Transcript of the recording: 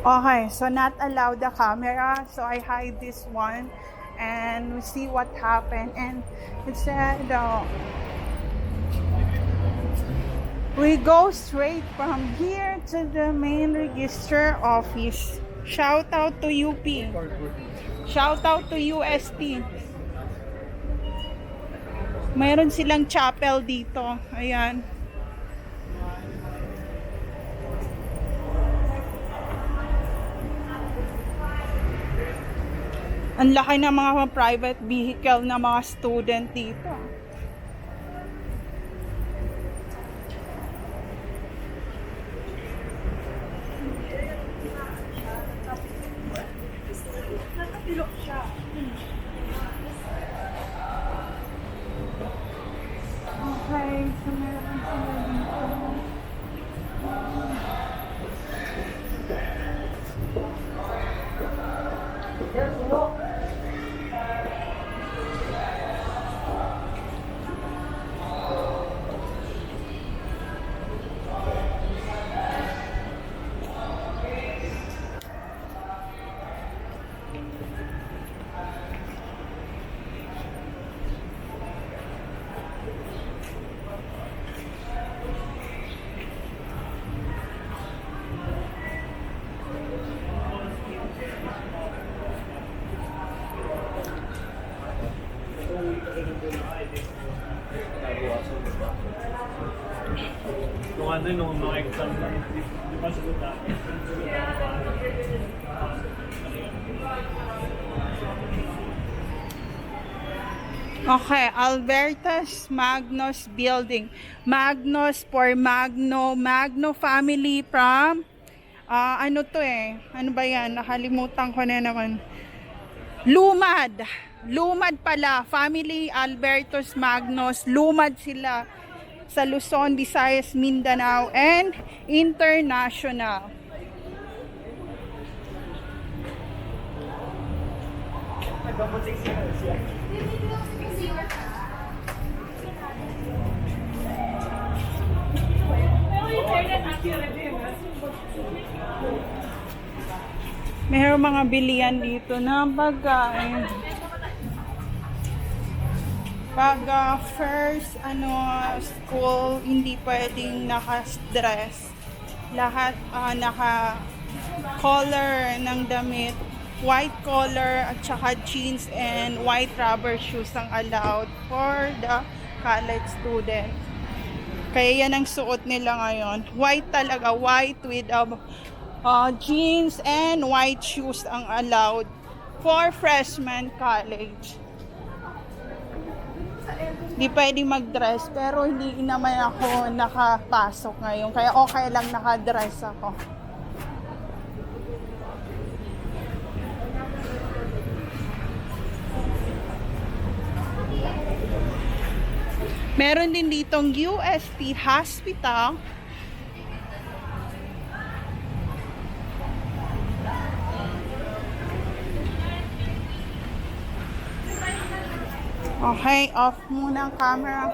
Okay, so not allowed the camera, so I hide this one and we see what happened. And it said we go straight from here to the main register office. Shout out to UP. Shout out to UST. Mayroon silang chapel dito. Ayan. Ang laki ng mga private vehicle na mga student dito. Nakapilok siya. Okay, so meron sila dito. Kung ano nung mga exam di ba sagot natin? Okay, Albertus Magnus Building. Magnus for Magno. Magno family from ano to eh? Ano ba yan? Nakalimutan ko na naman. Lumad. Lumad pala. Family Albertus Magnus. Lumad sila sa Luzon, Visayas, Mindanao, and international. Mayroong mga bilihan dito na pagkain. Pag first school, hindi pwedeng naka-dress. Lahat naka-collar ng damit. White collar at saka jeans and white rubber shoes ang allowed for the college student. Kaya yan ang suot nila ngayon. White talaga, white with jeans and white shoes ang allowed for freshman college. Di pwede mag-dress pero hindi naman ako nakapasok ngayon. Kaya okay lang naka-dress ako. Meron din ditong UST Hospital. Okay, off muna ang camera.